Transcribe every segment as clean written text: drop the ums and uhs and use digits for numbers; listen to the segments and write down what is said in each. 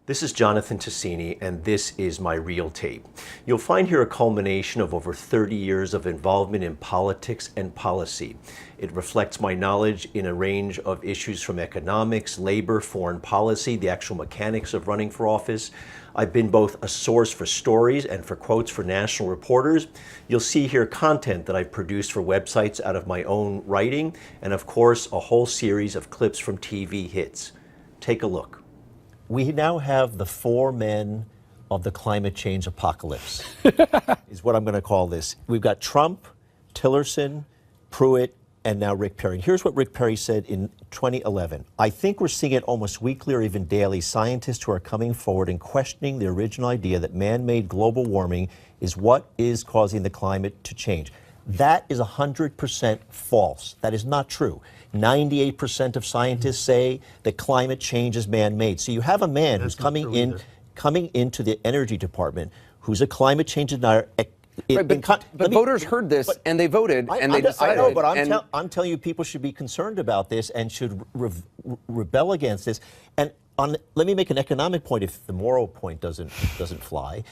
This is Jonathan Tasini, and this is my real tape. You'll find here a culmination of over 30 years of involvement in politics and policy. It reflects my knowledge in a range of issues from economics, labor, foreign policy, the actual mechanics of running for office. I've been both a source for stories and for quotes for national reporters. You'll see here content that I've produced for websites out of my own writing, and of course, a whole series of clips from TV hits. Take a look. We now have the four men of the climate change apocalypse, is what I'm going to call this. We've got Trump, Tillerson, Pruitt, and now Rick Perry. Here's what Rick Perry said in 2011. I think we're seeing it almost weekly or even daily, scientists who are coming forward and questioning the original idea that man-made global warming is what is causing the climate to change. That is 100% false. That is not true. 98% of scientists say that climate change is man-made. So you have a man who's coming into the energy department who's a climate change denier. But voters heard this and they voted and they decided. I know, but I'm telling you, people should be concerned about this and should rebel against this. And let me make an economic point if the moral point doesn't fly.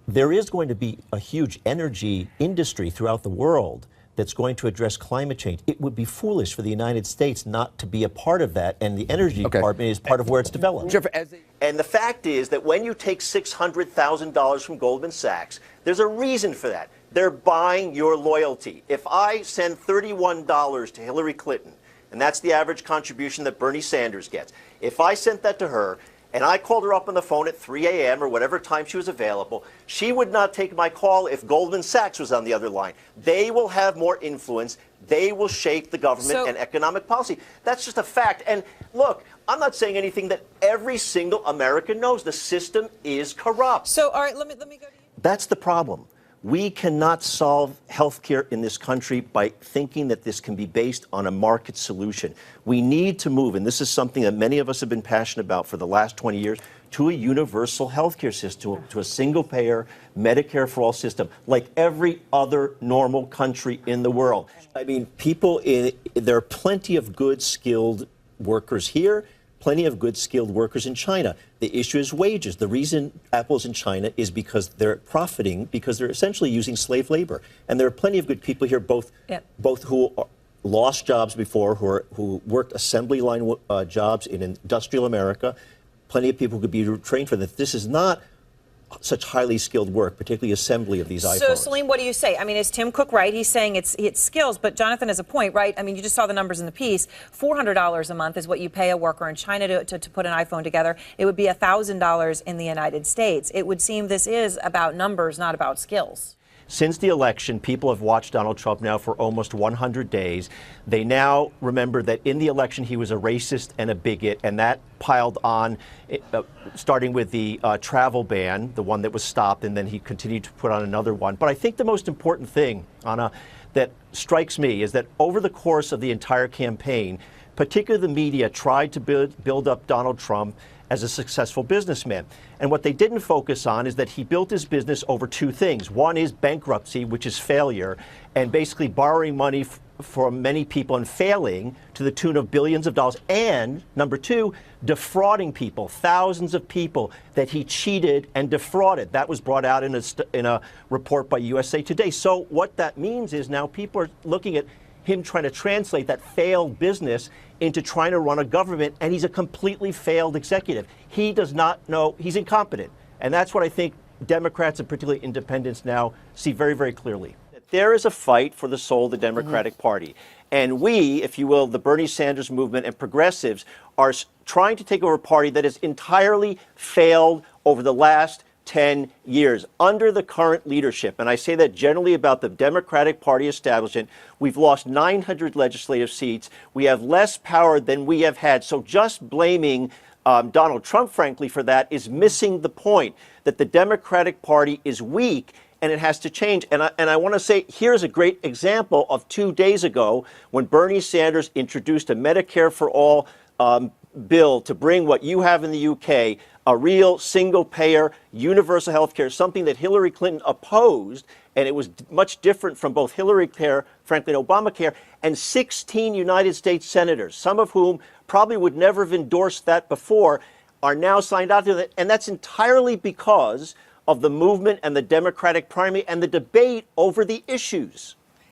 There is going to be a huge energy industry throughout the world that's going to address climate change. It would be foolish for the United States not to be a part of that, and the Energy Department is part of where it's developed. And the fact is that when you take $600,000 from Goldman Sachs, there's a reason for that. They're buying your loyalty. If I send $31 to Hillary Clinton, and that's the average contribution that Bernie Sanders gets, if I sent that to her, and I called her up on the phone at 3 a.m. or whatever time she was available, she would not take my call if Goldman Sachs was on the other line. They will have more influence. They will shape the government and economic policy. That's just a fact. And look, I'm not saying anything that every single American knows. The system is corrupt. So, all right, let me go to you. That's the problem. We cannot solve healthcare in this country by thinking that this can be based on a market solution. We need to move, and this is something that many of us have been passionate about for the last 20 years, to a universal healthcare system, to a single-payer Medicare for all system, like every other normal country in the world. I mean, there are plenty of good, skilled workers here, plenty of good skilled workers in China. The issue is wages. The reason Apple's in China is because they're profiting, because they're essentially using slave labor. And there are plenty of good people here, both who lost jobs before, who worked assembly line jobs in industrial America. Plenty of people who could be trained for that. This is not such highly skilled work, particularly assembly of these iPhones. So, Salim, what do you say? I mean, is Tim Cook right? He's saying it's skills, but Jonathan has a point, right? I mean, you just saw the numbers in the piece. $400 a month is what you pay a worker in China to put an iPhone together. It would be $1,000 in the United States. It would seem this is about numbers, not about skills. Since the election, people have watched Donald Trump now for almost 100 days. They now remember that in the election he was a racist and a bigot, and that piled on, starting with the travel ban, the one that was stopped, and then he continued to put on another one. But I think the most important thing, Anna, that strikes me is that over the course of the entire campaign, particularly the media tried to build up Donald Trump as a successful businessman. And what they didn't focus on is that he built his business over two things. One is bankruptcy, which is failure, and basically borrowing money from many people and failing to the tune of billions of dollars. And number two, defrauding people, thousands of people that he cheated and defrauded. That was brought out in a report by USA Today. So what that means is now people are looking at him trying to translate that failed business into trying to run a government, and he's a completely failed executive. He does not know, he's incompetent. And that's what I think Democrats and particularly independents now see very, very clearly. There is a fight for the soul of the Democratic Party. And we, if you will, the Bernie Sanders movement and progressives are trying to take over a party that has entirely failed over the last 10 years under the current leadership. And I say that generally about the Democratic Party establishment. We've lost 900 legislative seats. We have less power than we have had. So just blaming Donald Trump, frankly, for that is missing the point that the Democratic Party is weak and it has to change. And I want to say, here's a great example of 2 days ago when Bernie Sanders introduced a Medicare for all bill to bring what you have in the UK, a real single-payer universal health care, something that Hillary Clinton opposed, and it was much different from both Hillary Care, frankly, and Obamacare, and 16 United States senators, some of whom probably would never have endorsed that before, are now signed out to it, and that's entirely because of the movement and the Democratic primary and the debate over the issues.